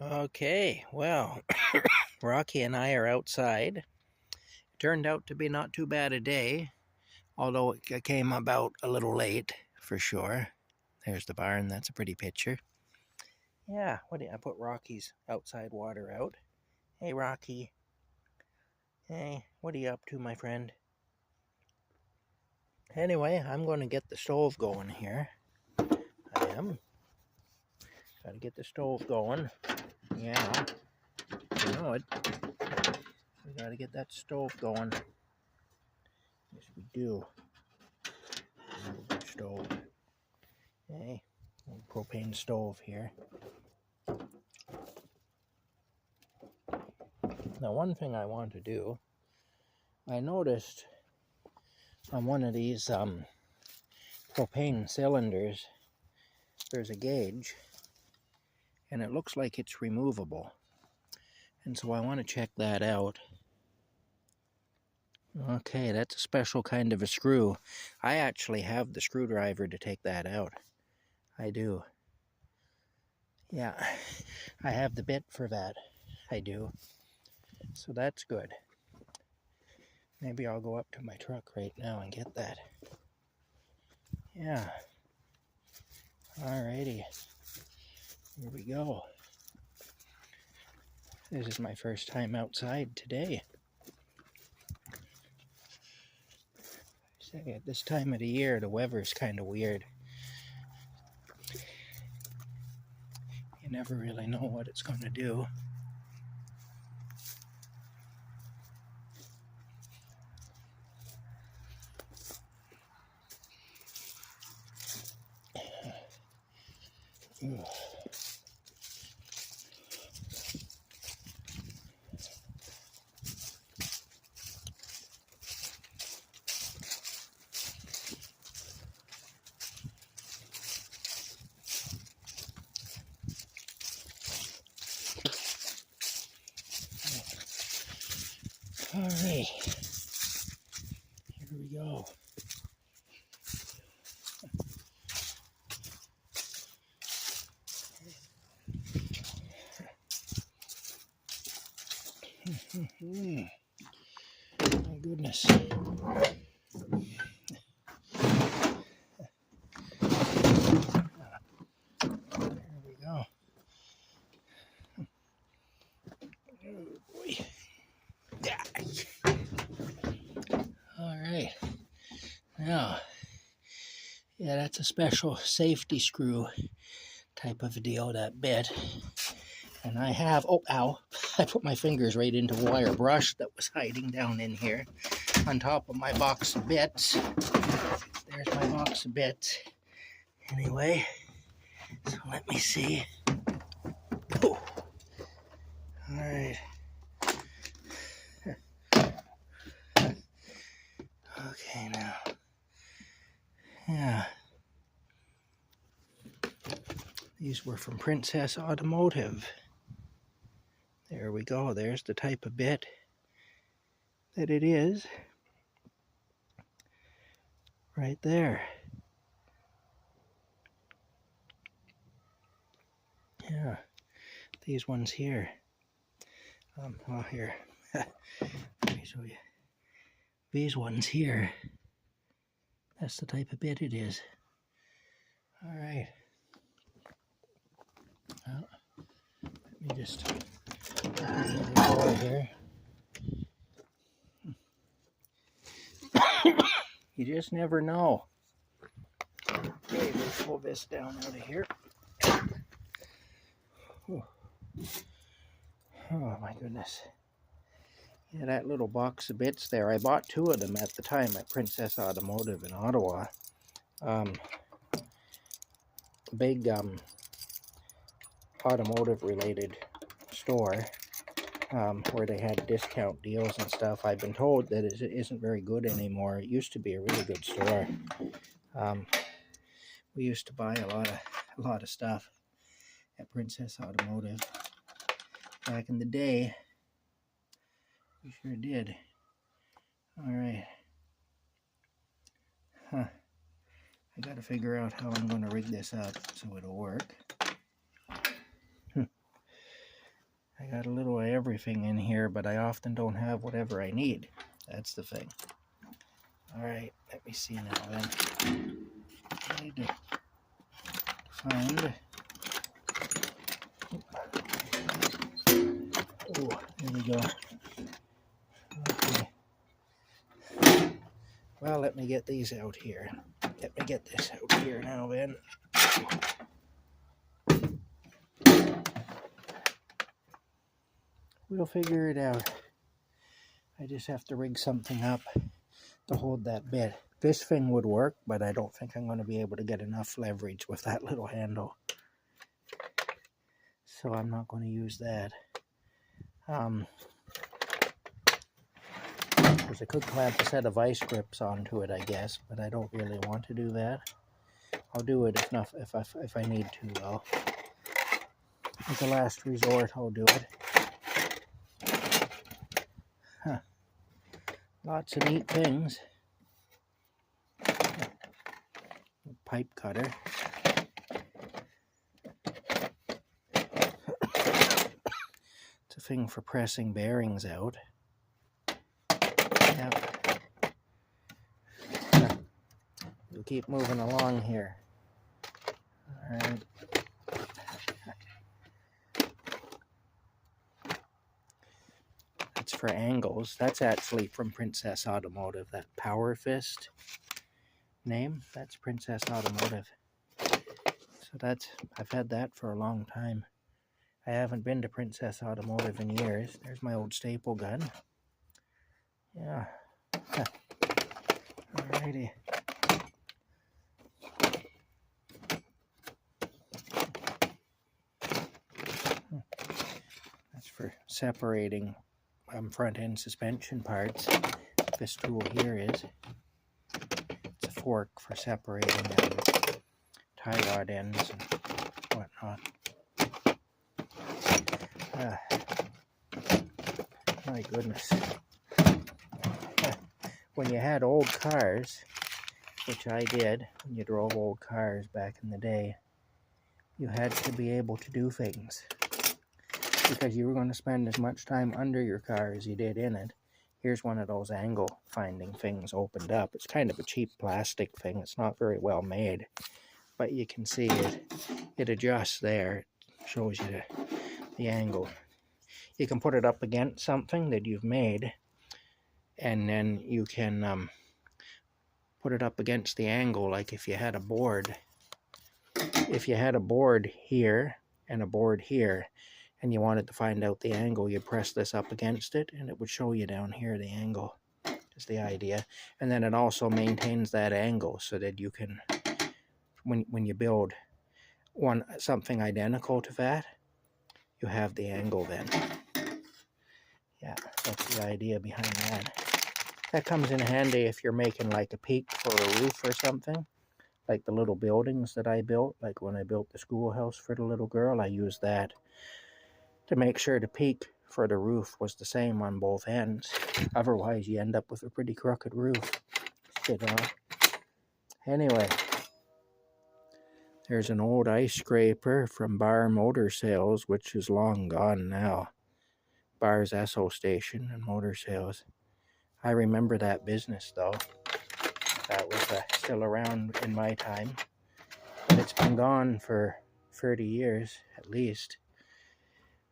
Okay, well, Rocky and I are outside. Turned out to be not too bad a day, although it came about a little late, for sure. There's the barn, that's a pretty picture. Yeah, I put Rocky's outside water out. Hey, Rocky. Hey, what are you up to, my friend? Anyway, I'm going to get the stove going here. I am. Got to get the stove going. Yeah, you know it. We got to get that stove going. Yes, we do. Stove. Hey, propane stove here. Now, one thing I want to do, I noticed on one of these propane cylinders, there's a gauge, and it looks like it's removable. And so I want to check that out. Okay, that's a special kind of a screw. I actually have the screwdriver to take that out. I do. Yeah, I have the bit for that. I do. So that's good. Maybe I'll go up to my truck right now and get that. Yeah. Alrighty. Here we go. This is my first time outside today. Say, at this time of the year, the weather's kind of weird. You never really know what it's going to do. All right, here we go. My goodness. There we go. Oh boy. Yeah. All right. Now, yeah, that's a special safety screw type of a deal, that bit. And I have, oh, ow, I put my fingers right into a wire brush that was hiding down in here on top of my box of bits. There's my box of bits. Anyway, so let me see. Oh. All right. Okay, now. Yeah. These were from Princess Automotive. There we go. There's the type of bit that it is. Right there. Yeah. These ones here. Well, here. Let me show you. These ones here. That's the type of bit it is. All right. Well, let me just open the door here. You just never know. Okay, we'll pull this down out of here. Oh my goodness. Yeah, that little box of bits there. I bought two of them at the time at Princess Automotive in Ottawa. Big automotive related store where they had discount deals and stuff. I've been told that it isn't very good anymore. It used to be a really good store. We used to buy a lot of stuff at Princess Automotive back in the day. We sure did. All right. Huh. I got to figure out how I'm going to rig this up so it'll work. got a little of everything in here, but I often don't have whatever I need. That's the thing. Alright, let me see now then. I need to find... Oh, there we go. Okay. Well, let me get these out here. Let me get this out here now then. We'll figure it out. I just have to rig something up to hold that bit. This thing would work, but I don't think I'm going to be able to get enough leverage with that little handle. So I'm not going to use that. Because I could clamp a set of vice grips onto it, I guess, but I don't really want to do that. I'll do it if I need to, though. As a last resort, I'll do it. Huh. Lots of neat things. Pipe cutter. It's a thing for pressing bearings out. Yep. We'll keep moving along here. Alright. That's for angles. That's actually from Princess Automotive, that Power Fist name. That's Princess Automotive. So I've had that for a long time. I haven't been to Princess Automotive in years. There's my old staple gun. Yeah. Huh. Alrighty. That's for separating front end suspension parts. This tool here is. It's a fork for separating tie rod ends and whatnot. My goodness. When you had old cars, which I did, when you drove old cars back in the day, you had to be able to do things. Because you were going to spend as much time under your car as you did in it. Here's one of those angle finding things opened up. It's kind of a cheap plastic thing. It's not very well made. But you can see it adjusts there. It shows you the angle. You can put it up against something that you've made, and then you can put it up against the angle, like if you had a board. If you had a board here and a board here, and you wanted to find out the angle, you press this up against it, and it would show you down here the angle. Is the idea. And then it also maintains that angle so that you can, when you build something identical to that, you have the angle then. Yeah, that's the idea behind that. That comes in handy if you're making like a peak for a roof or something. Like the little buildings that I built, like when I built the schoolhouse for the little girl, I used that to make sure the peak for the roof was the same on both ends. Otherwise, you end up with a pretty crooked roof. You know? Anyway, there's an old ice scraper from Bar Motor Sales, which is long gone now. Bar's Esso station and motor sales. I remember that business though. That was still around in my time. But it's been gone for 30 years at least.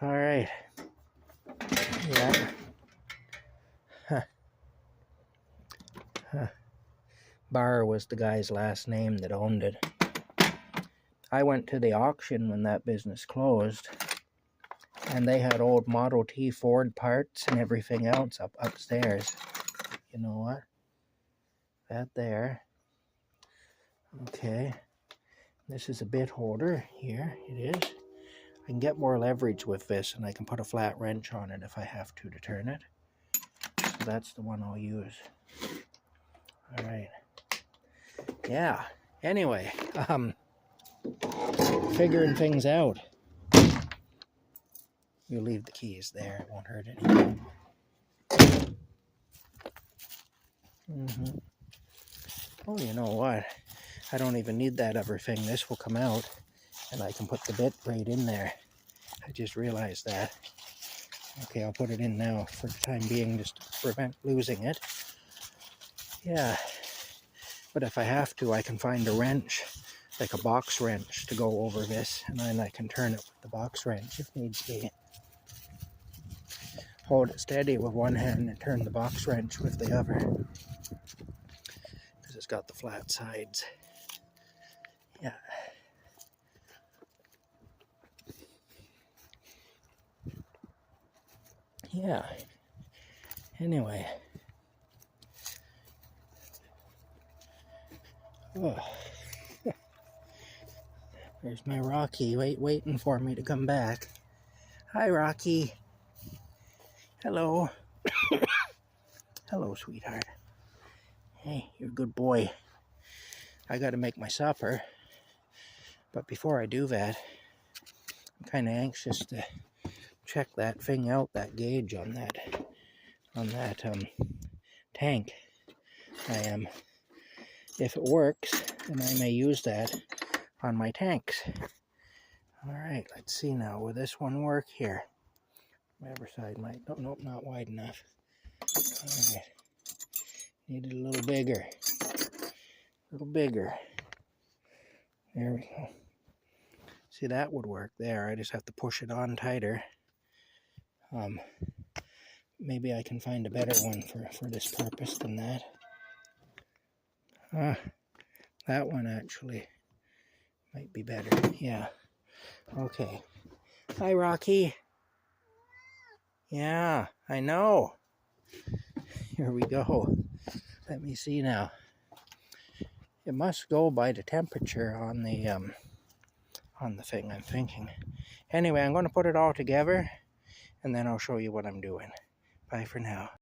Alright. Yeah. Bar was the guy's last name that owned it. I went to the auction when that business closed, and they had old Model T Ford parts and everything else upstairs. You know what? That there. Okay. This is a bit holder here. It is. I can get more leverage with this, and I can put a flat wrench on it if I have to turn it. So that's the one I'll use. Alright. Yeah. Anyway, figuring things out. We'll leave the keys there. It won't hurt anything. Oh, you know what? I don't even need that other thing. This will come out, and I can put the bit right in there. I just realized that. Okay, I'll put it in now for the time being, just to prevent losing it. Yeah, but if I have to, I can find a wrench, like a box wrench, to go over this, and then I can turn it with the box wrench if needs be. Hold it steady with one hand and turn the box wrench with the other, because it's got the flat sides. Yeah. Yeah. Anyway. Oh. There's my Rocky waiting for me to come back. Hi, Rocky. Hello. Hello, sweetheart. Hey, you're a good boy. I gotta make my supper. But before I do that, I'm kind of anxious to check that thing out, that gauge on that tank. I am. If it works, then I may use that on my tanks. Alright, let's see now. Will this one work here? Whatever side might. Oh, nope, not wide enough. Alright. Need it a little bigger. A little bigger. There we go. See, that would work there. I just have to push it on tighter. Maybe I can find a better one for this purpose than that. That one actually might be better. Yeah. Okay. Hi, Rocky. Yeah, I know. Here we go. Let me see now. It must go by the temperature on the thing, I'm thinking. Anyway, I'm going to put it all together, and then I'll show you what I'm doing. Bye for now.